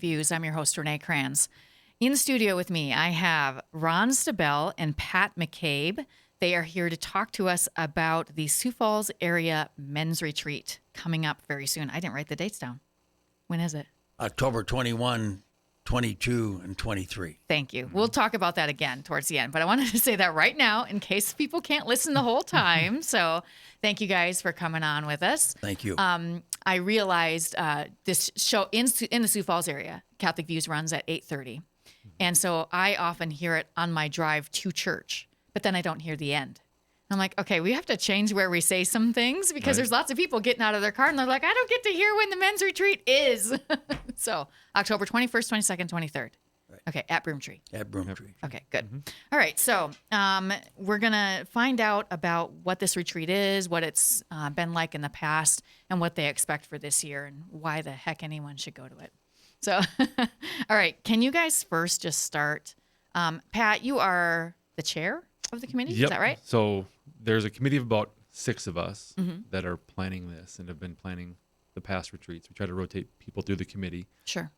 Views. I'm your host, Renee Kranz. In the studio with me, I have Ron Staebell and Pat McCabe. They are here to talk to us about the Sioux Falls area men's retreat coming up very soon. I didn't write the dates down. When is it? October 21, 22, and 23. Thank you. We'll talk about that again towards the end, but I wanted to say that right now in case people can't listen the whole time. So thank you guys for coming on with us. Thank you. I realized this show in the Sioux Falls area, Catholic Views, runs at 8:30. And so I often hear it on my drive to church, but then I don't hear the end. I'm like, okay, we have to change where we say some things because there's lots of people getting out of their car and they're like, I don't get to hear when the men's retreat is. So October 21st, 22nd, 23rd. Right. Okay, at Broomtree. At Broomtree. Okay, good. All right, so we're going to find out about what this retreat is, what it's been like in the past, and what they expect for this year and why the heck anyone should go to it. So, all right, can you guys first just start? Pat, you are the chair of the committee, Yep. Is that right? So there's a committee of about 6 of us that are planning this and have been planning the past retreats. We try to rotate people through the committee. Sure.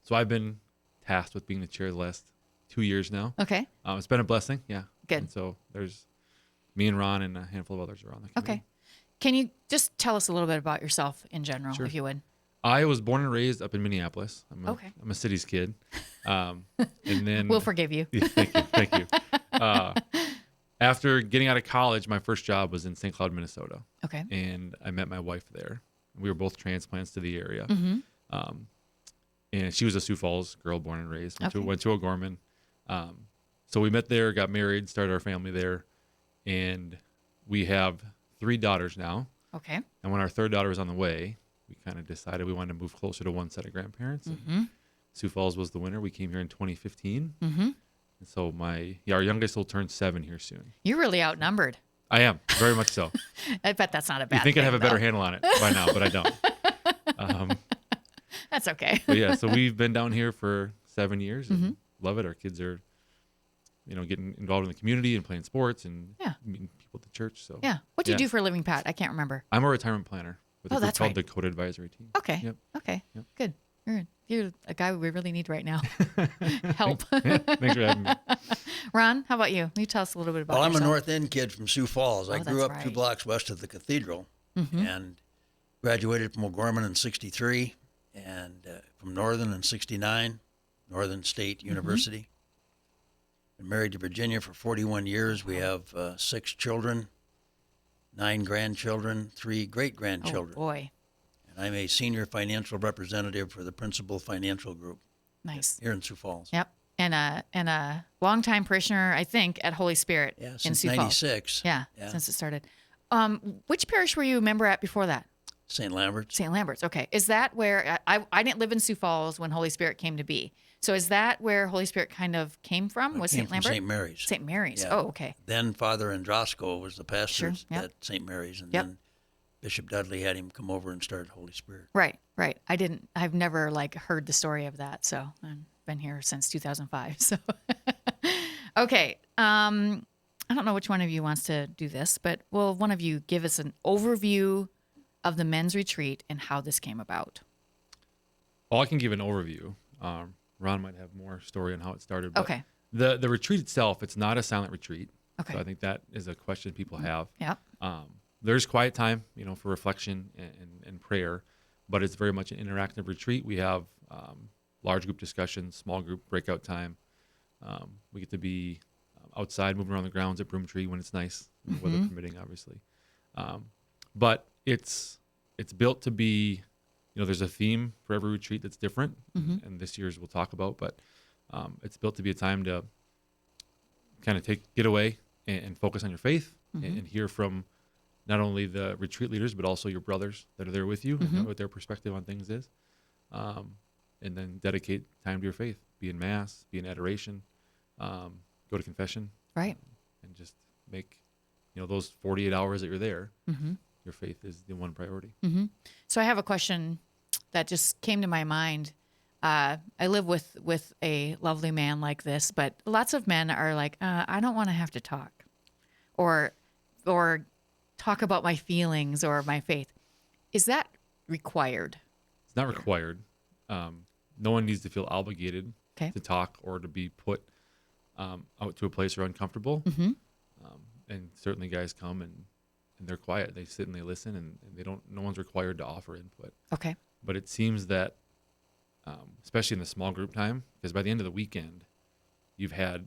So I've been tasked with being the chair the last 2 years now. Okay. It's been a blessing, yeah. Good. And so there's me and Ron and a handful of others around the committee. Okay. Can you just tell us a little bit about yourself in general, Sure. if you would? I was born and raised up in Minneapolis. I'm a city's kid. And then We'll forgive you. Yeah, thank you. After getting out of college, my first job was in St. Cloud, Minnesota. Okay. And I met my wife there. We were both transplants to the area. And she was a Sioux Falls girl, born and raised. Went to O'Gorman. So we met there, got married, started our family there. And we have 3 daughters now. Okay. And when our third daughter was on the way, we kind of decided we wanted to move closer to one set of grandparents. And Sioux Falls was the winner. We came here in 2015. And so our youngest will turn 7 here soon. You're really outnumbered. I am, very much so. I bet that's not a bad You think thing, I'd have a better though. handle on it by now, but I don't. That's okay. But yeah, so we've been down here for 7 years and love it. Our kids are, getting involved in the community and playing sports and meeting people at the church. So Yeah. What do you do for a living, Pat? I can't remember. I'm a retirement planner with a group that's called right. the Code Advisory Team. Okay. Yep. Okay. Yep. Good. You're a guy we really need right now. Help. Thanks for having me. Ron, how about you? You tell us a little bit about Well, I'm a yourself. North End kid from Sioux Falls. I grew that's up 2 right. blocks west of the cathedral and graduated from O'Gorman in 63 and from Northern in 69, Northern State University. Been married to Virginia for 41 years. We have 6 children, 9 grandchildren, 3 great-grandchildren. Oh, boy. And I'm a senior financial representative for the Principal Financial Group Nice. here in Sioux Falls. Yep. And a longtime parishioner, I think, at Holy Spirit Yeah, in since Sioux Falls. 96. Yeah, since it started. Which parish were you a member at before that? St. Lambert's. St. Lambert's. Okay. Is that where I didn't live in Sioux Falls when Holy Spirit came to be? So is that where Holy Spirit kind of came from? Was Came St. from Lambert? St. Mary's. St. Mary's. Yeah. Oh, okay. Then Father Androsco was the pastor Sure, yep. at St. Mary's, and Yep. then Bishop Dudley had him come over and start Holy Spirit. Right. I've never heard the story of that. So I've been here since 2005. So, okay. I don't know which one of you wants to do this, but will one of you give us an overview of the men's retreat and how this came about? Well, I can give an overview. Ron might have more story on how it started. But Okay. The retreat itself, it's not a silent retreat. Okay. So I think that is a question people have. Yep. There's quiet time, for reflection and prayer, but it's very much an interactive retreat. We have large group discussions, small group breakout time. We get to be outside, moving around the grounds at Broomtree when it's nice, weather permitting, obviously. But it's built to be, there's a theme for every retreat that's different, and this year's we'll talk about, but it's built to be a time to kind of get away and focus on your faith and hear from not only the retreat leaders, but also your brothers that are there with you and know what their perspective on things is. And then dedicate time to your faith, be in mass, be in adoration, go to confession. Right. And just make, those 48 hours that you're there, your faith is the one priority. So I have a question that just came to my mind. I live with a lovely man like this, but lots of men are like, I don't want to have to talk or talk about my feelings or my faith. Is that required? It's not required. no one needs to feel obligated Okay. to talk or to be put out to a place where uncomfortable. Mm-hmm. And certainly guys come and they're quiet. They sit and they listen, and they don't. No one's required to offer input. Okay. But it seems that, especially in the small group time, because by the end of the weekend, you've had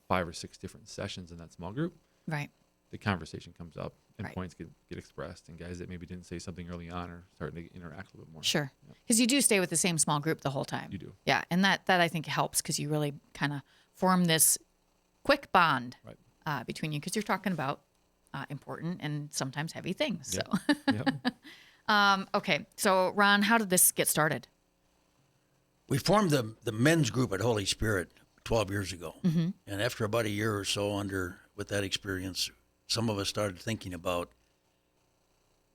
5 or 6 different sessions in that small group. Right. The conversation comes up and Right. points get expressed, and guys that maybe didn't say something early on are starting to interact a little bit more. Sure. Yep. Because you do stay with the same small group the whole time. You do. Yeah. And that I think helps because you really kind of form this quick bond Right. Between you because you're talking about important and sometimes heavy things. So, Yep. okay. So, Ron, how did this get started? We formed the men's group at Holy Spirit 12 years ago. Mm-hmm. And after about a year or so with that experience, some of us started thinking about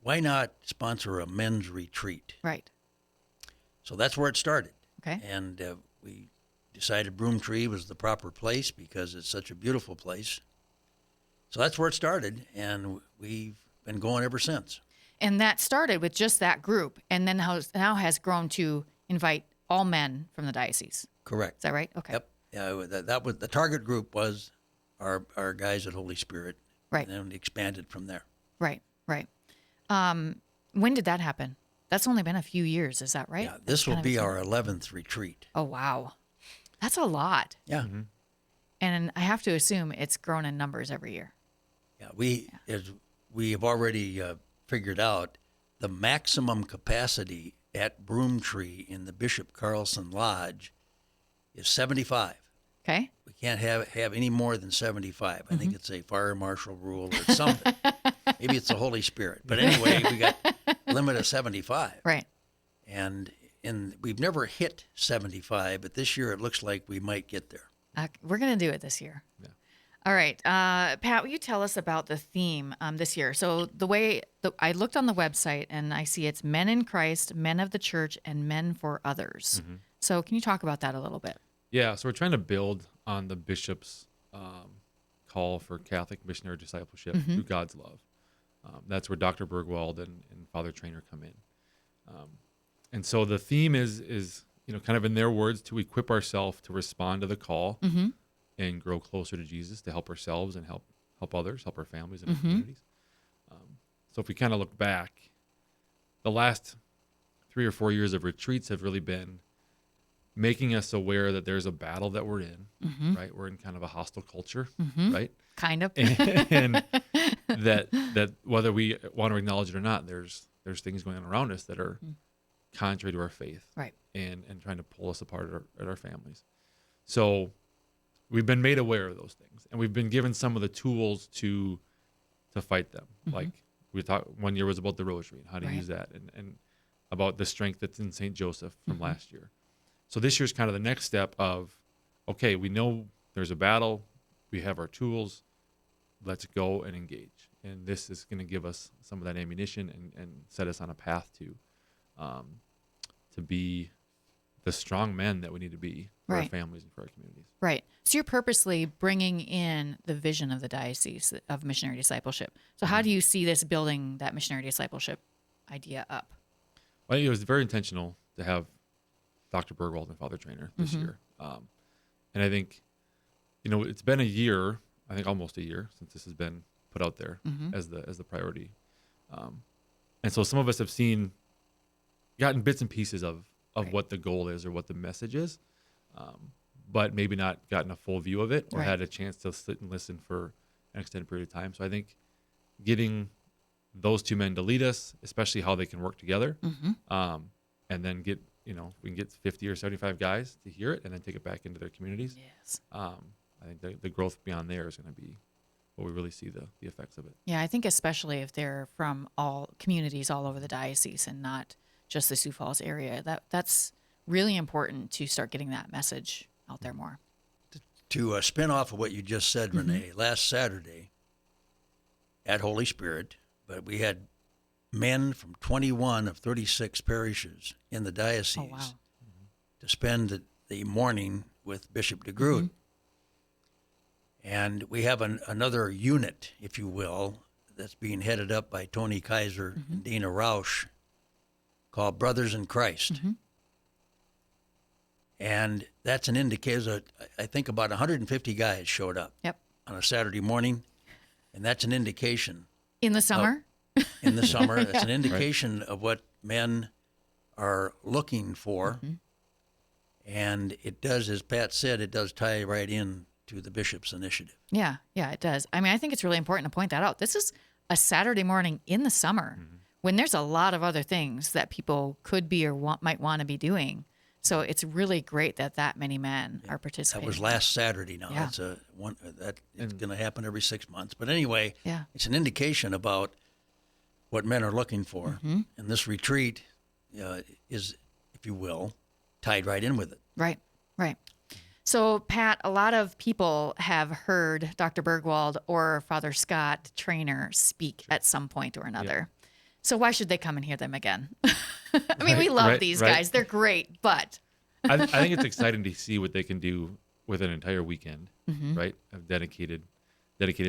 why not sponsor a men's retreat? Right. So that's where it started. Okay. And we decided Broomtree was the proper place because it's such a beautiful place. So that's where it started, and we've been going ever since. And that started with just that group, and then now has grown to invite all men from the diocese. Correct. Is that right? Okay. Yep. Yeah, that was the target group was our guys at Holy Spirit. Right. And then it expanded from there. Right. Right. When did that happen? That's only been a few years. Is that right? Yeah, this will be our 11th retreat. Oh, wow. That's a lot. Yeah. Mm-hmm. And I have to assume it's grown in numbers every year. Yeah, as we have already figured out, the maximum capacity at Broomtree in the Bishop Carlson Lodge is 75. Okay. We can't have any more than 75. I Mm-hmm. think it's a fire marshal rule or something. Maybe it's the Holy Spirit. But anyway, we got a limit of 75. Right. And we've never hit 75, but this year it looks like we might get there. We're going to do it this year. Yeah. All right. Pat, will you tell us about the theme this year? So the way I looked on the website and I see it's men in Christ, men of the church, and men for others. Mm-hmm. So can you talk about that a little bit? Yeah, so we're trying to build on the bishop's call for Catholic missionary discipleship through God's love. That's where Dr. Bergwald and Father Trainer come in. And so the theme is kind of in their words, to equip ourselves to respond to the call and grow closer to Jesus, to help ourselves and help others, help our families and our communities. So if we kind of look back, the last 3 or 4 years of retreats have really been making us aware that there's a battle that we're in, right? We're in kind of a hostile culture, right? Kind of. And that whether we want to acknowledge it or not, there's things going on around us that are contrary to our faith, Right. and trying to pull us apart at our families. So we've been made aware of those things, and we've been given some of the tools to fight them. Like we talked, one year was about the rosary and how to Right. use that, and about the strength that's in St. Joseph from last year. So this year's kind of the next step of, okay, we know there's a battle, we have our tools, let's go and engage. And this is going to give us some of that ammunition and set us on a path to be the strong men that we need to be for our Right. families and for our communities. Right. So you're purposely bringing in the vision of the diocese of missionary discipleship. So how do you see this building that missionary discipleship idea up? Well, it was very intentional to have Dr. Bergwald and Father Trainer this year. And I think, it's been a year, I think almost a year since this has been put out there as the priority. And so some of us have gotten bits and pieces of Right. what the goal is or what the message is, but maybe not gotten a full view of it or Right. had a chance to sit and listen for an extended period of time. So I think getting those two men to lead us, especially how they can work together, and then get, we can get 50 or 75 guys to hear it and then take it back into their communities. Yes. I think the growth beyond there is going to be what we really see the effects of it. Yeah, I think especially if they're from all communities all over the diocese and not just the Sioux Falls area, that's really important to start getting that message out there more. To spin off of what you just said, Mm-hmm. Renee, last Saturday at Holy Spirit, but we had men from 21 of 36 parishes in the diocese Oh, wow. to spend the morning with Bishop DeGroot. And we have another unit, if you will, that's being headed up by Tony Kaiser and Dina Rausch, called Brothers in Christ. And that's an indicator. I think about 150 guys showed up Yep. on a Saturday morning, and that's an indication In the summer? in the summer. It's an indication of what men are looking for. And it does, as Pat said, it does tie right in to the bishop's initiative. Yeah, it does. I mean, I think it's really important to point that out. This is a Saturday morning in the summer when there's a lot of other things that people could be or might want to be doing. So it's really great that many men are That participating. was last Saturday. Now Yeah. it's it's going to happen every 6 months. But anyway, Yeah. it's an indication about what men are looking for, and this retreat is, if you will, tied right in with it. Right. So, Pat, a lot of people have heard Dr. Bergwald or Father Scott Trainer speak at some point or another. So why should they come and hear them again? I mean, we love these guys. They're great, but I think it's exciting to see what they can do with an entire weekend, right, of dedicated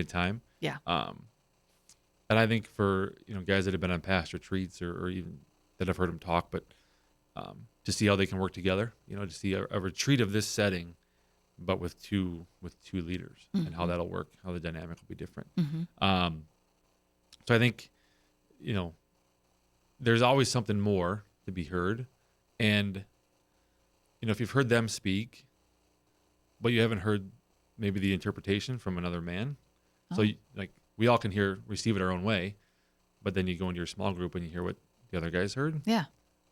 time. Yeah. And I think for guys that have been on past retreats or even that have heard them talk, but to see how they can work together, to see a retreat of this setting, but with two leaders and how that'll work, how the dynamic will be different. So I think there's always something more to be heard, and if you've heard them speak, but you haven't heard maybe the interpretation from another man, so we all can receive it our own way, but then you go into your small group and you hear what the other guys heard. Yeah.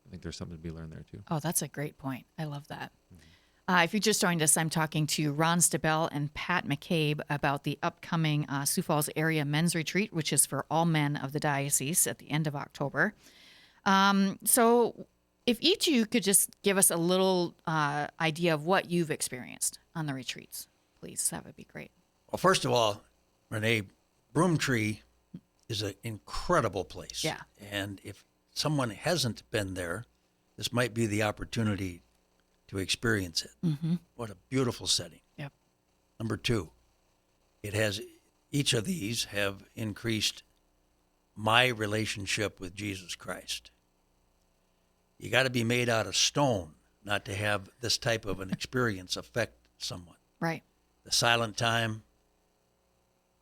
I think there's something to be learned there too. Oh, that's a great point. I love that. If you just joined us, I'm talking to Ron Staebell and Pat McCabe about the upcoming Sioux Falls area men's retreat, which is for all men of the diocese at the end of October. So if each of you could just give us a little idea of what you've experienced on the retreats, please, that would be great. Well, first of all, Renee, Broomtree is an incredible place. Yeah. And if someone hasn't been there, this might be the opportunity to experience it. What a beautiful setting. Yep. Number two, each of these have increased my relationship with Jesus Christ. You got to be made out of stone not to have this type of an experience affect someone. Right. The silent time,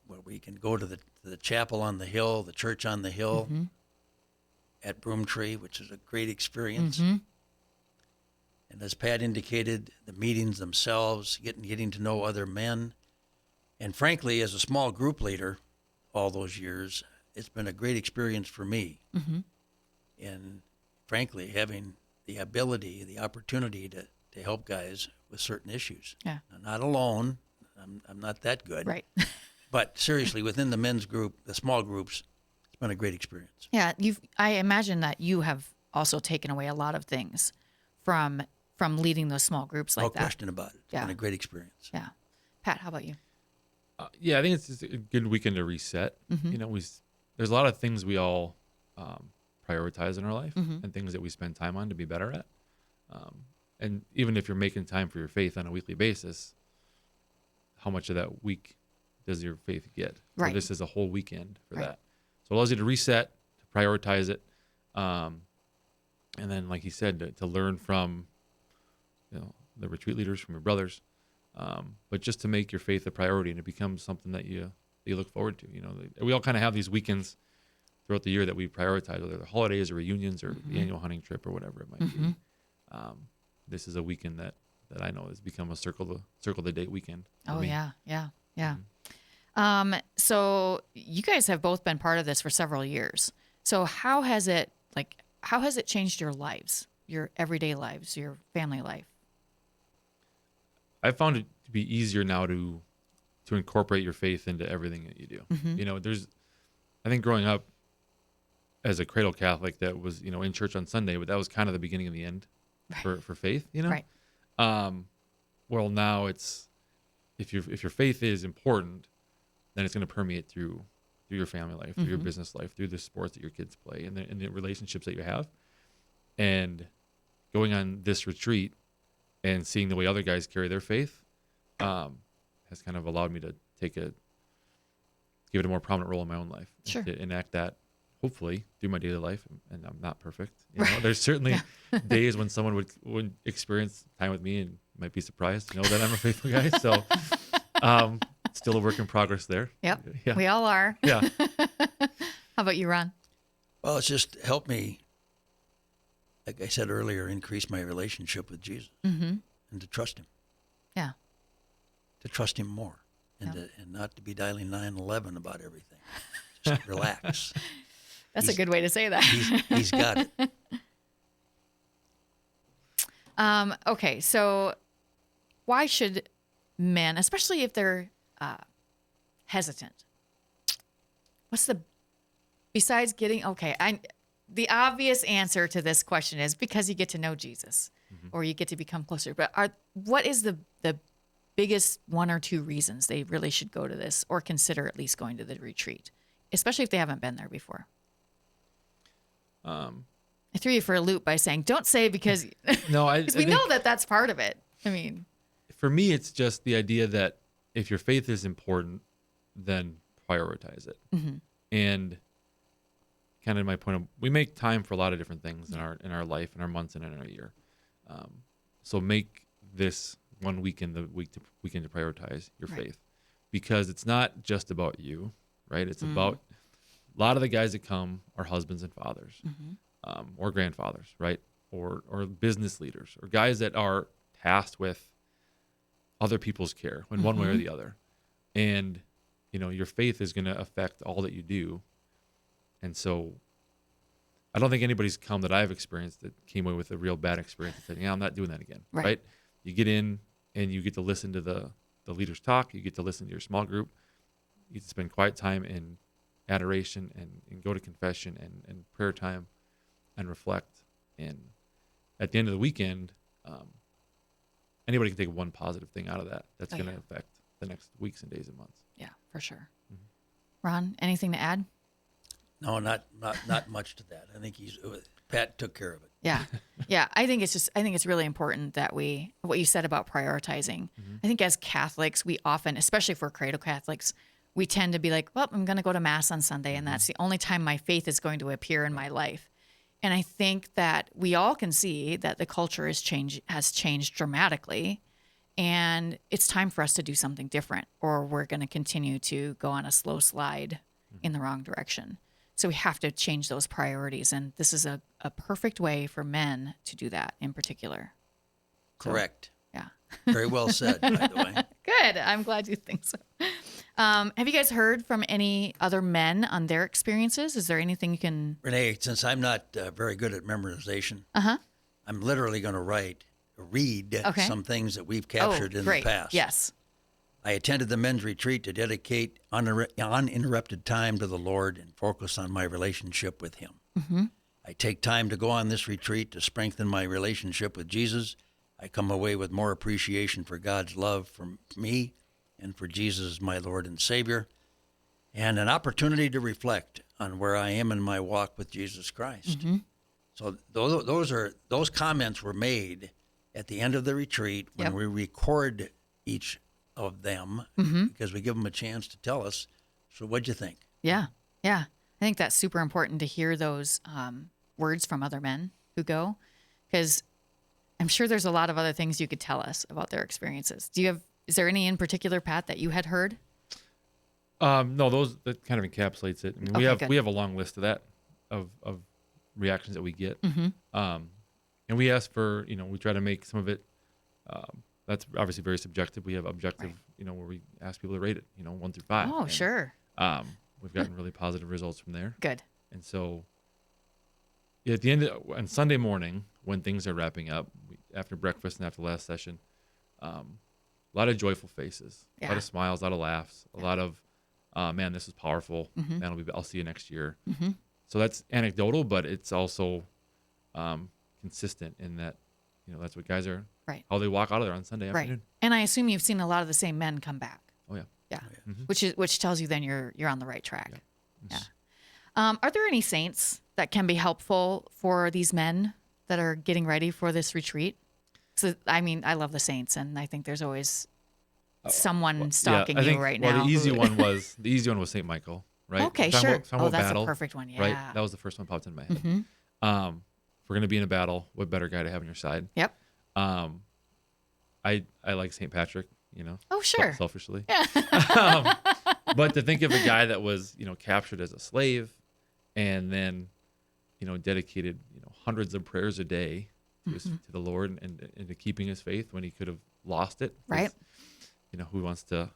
where we can go to the chapel on the hill, the church on the hill at Broomtree, which is a great experience. And as Pat indicated, the meetings themselves, getting to know other men. And frankly, as a small group leader all those years, it's been a great experience for me. And frankly, having the ability, the opportunity to help guys with certain issues. Yeah. I'm not alone. I'm not that good. Right. But seriously, within the men's group, the small groups, it's been a great experience. Yeah. I imagine that you have also taken away a lot of things from leading those small groups like No that. question about it. It's Yeah. been a great experience. Yeah. Pat, how about you? Yeah, I think it's just a good weekend to reset. There's a lot of things we all prioritize in our life and things that we spend time on to be better at. And even if you're making time for your faith on a weekly basis, how much of that week does your faith get? Right. So this is a whole weekend for Right. that. So it allows you to reset, to prioritize it, and then, like he said, to learn from the retreat leaders, from your brothers, but just to make your faith a priority and it becomes something that you look forward to. We all kind of have these weekends throughout the year that we prioritize, whether they're holidays or reunions or the annual hunting trip or whatever it might be. This is a weekend that I know has become a circle the date weekend. Oh, yeah. So you guys have both been part of this for several years. So how has it changed your lives, your everyday lives, your family life? I found it to be easier now to incorporate your faith into everything that you do. I think growing up as a cradle Catholic that was, in church on Sunday, but that was kind of the beginning of the end for faith, Right. Well, now it's, if your faith is important, then it's going to permeate through your family life, through your business life, through the sports that your kids play and the relationships that you have. And going on this retreat and seeing the way other guys carry their faith has kind of allowed me to give it a more prominent role in my own life. Sure. To enact that hopefully through my daily life, and I'm not perfect. There's certainly days when someone would experience time with me and might be surprised to know that I'm a faithful guy. So, still a work in progress there. Yep. Yeah. We all are. Yeah. How about you, Ron? Well, it's just helped me, like I said earlier, increase my relationship with Jesus and to trust him. Yeah. To trust him more and not to be dialing 911 about everything. Just relax. That's a good way to say that. He's got it. Okay, so why should men, especially if they're hesitant, besides getting, the obvious answer to this question is because you get to know Jesus or you get to become closer. But what is the biggest one or two reasons they really should go to this or consider at least going to the retreat, especially if they haven't been there before? I threw you for a loop by saying, don't say because No, because we know that that's part of it. I mean, for me, it's just the idea that if your faith is important, then prioritize it. And kind of my point of, we make time for a lot of different things in our life, in our months, and in our year. So make this one weekend weekend to prioritize your faith, because it's not just about you, right? It's about a lot of the guys that come are husbands and fathers, or grandfathers, right? Or business leaders, or guys that are tasked with other people's care in one way or the other. And, your faith is going to affect all that you do. And so I don't think anybody's come that I've experienced that came away with a real bad experience and said, yeah, I'm not doing that again, right? You get in and you get to listen to the leaders talk. You get to listen to your small group. You get to spend quiet time in adoration and go to confession and prayer time and reflect. And at the end of the weekend, anybody can take one positive thing out of that. That's going to affect the next weeks and days and months. Yeah, for sure. Ron, anything to add? No, not much to that. I think Pat took care of it. Yeah. I think it's really important that what you said about prioritizing. I think as Catholics, we often, especially for cradle Catholics, we tend to be like, well, I'm going to go to Mass on Sunday, and that's the only time my faith is going to appear in my life. And I think that we all can see that the culture has changed dramatically, and it's time for us to do something different, or we're going to continue to go on a slow slide in the wrong direction. So we have to change those priorities, and this is a perfect way for men to do that in particular. Correct. So, yeah. Very well said, by the way. Good. I'm glad you think so. Have you guys heard from any other men on their experiences? Is there anything you can... Renee, since I'm not very good at memorization, I'm literally going to read some things that we've captured in the past. Yes. I attended the men's retreat to dedicate uninterrupted time to the Lord and focus on my relationship with him. I take time to go on this retreat to strengthen my relationship with Jesus. I come away with more appreciation for God's love for me and for Jesus, my Lord and Savior, and an opportunity to reflect on where I am in my walk with Jesus Christ. So those comments were made at the end of the retreat when we record each of them because we give them a chance to tell us. So what'd you think? Yeah. I think that's super important to hear those words from other men who go, because I'm sure there's a lot of other things you could tell us about their experiences. Is there any in particular, Pat, that you had heard? No, that kind of encapsulates it. I mean, we have a long list of that, of reactions that we get. And we ask for, we try to make some of it, that's obviously very subjective. We have objective, where we ask people to rate it, 1 through 5. Oh, sure. We've gotten really positive results from there. Good. And so at the end, on Sunday morning, when things are wrapping up, after breakfast and after the last session, a lot of joyful faces, a lot of smiles, a lot of laughs, a lot of, man, this is powerful. Man, I'll see you next year. So that's anecdotal, but it's also consistent in that, that's what guys are, how they walk out of there on Sunday afternoon. And I assume you've seen a lot of the same men come back. Oh, yeah. Yeah. Which tells you then you're on the right track. Yeah. Are there any saints that can be helpful for these men that are getting ready for this retreat? So, I mean, I love the saints, and I think there's always someone stalking you right now. Well, the easy one was St. Michael. right? Okay, We're talking sure. About, talking about That's battle, a perfect one. Yeah. right? That was the first one that popped in my head. Mm-hmm. If we're going to be in a battle, what better guy to have on your side? Yep. I like St. Patrick, Oh, sure. selfishly. Yeah. But to think of a guy that was, captured as a slave and then, dedicated, hundreds of prayers a day to the Lord and to keeping his faith when he could have lost it. 'Cause, Right. Who wants to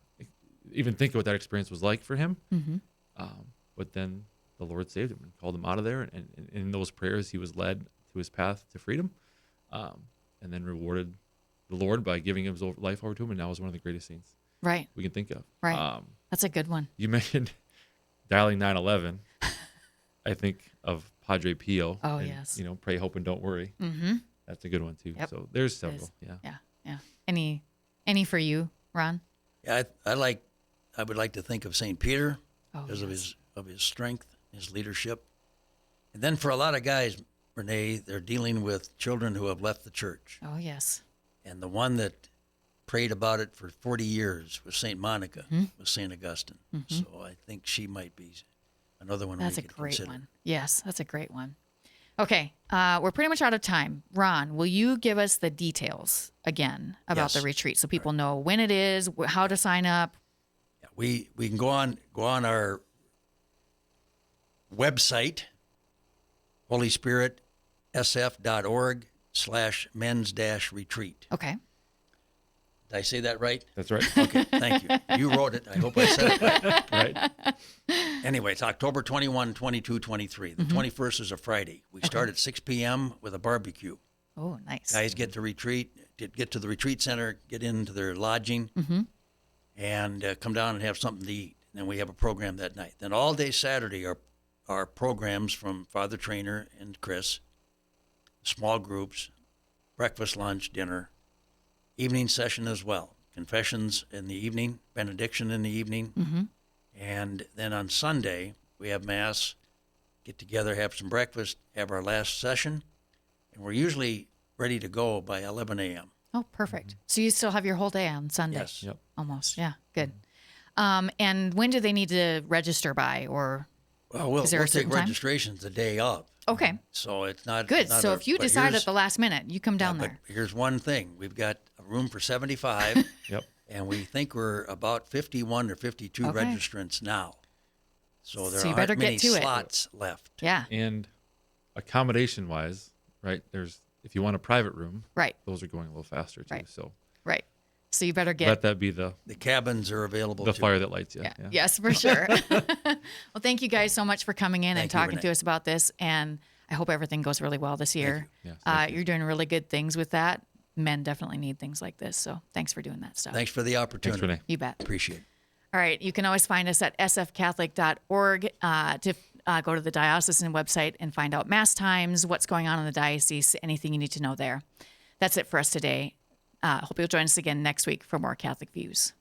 even think of what that experience was like for him? Mm-hmm. But then the Lord saved him and called him out of there. And in those prayers, he was led to his path to freedom, and then rewarded the Lord by giving his life over to him. And now is one of the greatest saints Right. we can think of. Right. That's a good one. You mentioned dialing 911. I think of Padre Pio. Oh, and, yes. Pray, hope, and don't worry. Mm-hmm. That's a good one too. Yep. So there's several. Yeah. Yeah. Yeah. Any for you, Ron? Yeah, I would like to think of St. Peter Oh, because yes. of his strength, his leadership. And then for a lot of guys, Renee, they're dealing with children who have left the church. Oh, yes. And the one that prayed about it for 40 years was St. Monica, was St. Augustine. So I think she might be another one That's we a could great consider. one. Yes, that's a great one. Okay, we're pretty much out of time. Ron, will you give us the details again about Yes. the retreat so people know when it is, how to sign up? Yeah, we can go on our website, holyspiritsf.org/men's-retreat. Okay. Did I say that right? That's right. Okay, thank you. You wrote it. I hope I said it right. Right. Anyway, it's October 21, 22, 23. The 21st is a Friday. We start at 6 p.m. with a barbecue. Oh, nice. Guys get to the retreat center, get into their lodging, and come down and have something to eat. And then we have a program that night. Then all day Saturday are programs from Father Trainer and Chris, small groups, breakfast, lunch, dinner, evening session as well. Confessions in the evening, benediction in the evening. And then on Sunday, we have Mass, get together, have some breakfast, have our last session. And we're usually ready to go by 11 a.m. Oh, perfect. So you still have your whole day on Sunday? Yes. Yep. Almost. Yeah, good. And when do they need to register by? Or Well, we'll Is there a take certain time? registrations the day of. okay, So it's not good. not So a- if you but decide here's- at the last minute, you come down but there. here's one thing: we've got a room for 75, Yep. and we think we're about 51 or 52 Okay. registrants now. So there So you better aren't get many to it. slots left. Yeah, And accommodation wise, right? If you want a private room, right, those are going a little faster too. Right. So right. So you better get let that be the The cabins are available. too. fire that lights you. Yeah. Yeah. Yes, for sure. Well, thank you guys so much for coming in and Thank you, talking to Renee. us about this. And I hope everything goes really well this year. you. Yes, thank you. You're doing really good things with that. Men definitely need things like this. So thanks for doing that stuff. Thanks for the Thanks, opportunity. Renee. You bet. Appreciate it. All right. You can always find us at sfcatholic.org to go to the diocesan website and find out Mass times, what's going on in the diocese, anything you need to know there. That's it for us today. Hope you'll join us again next week for more Catholic Views.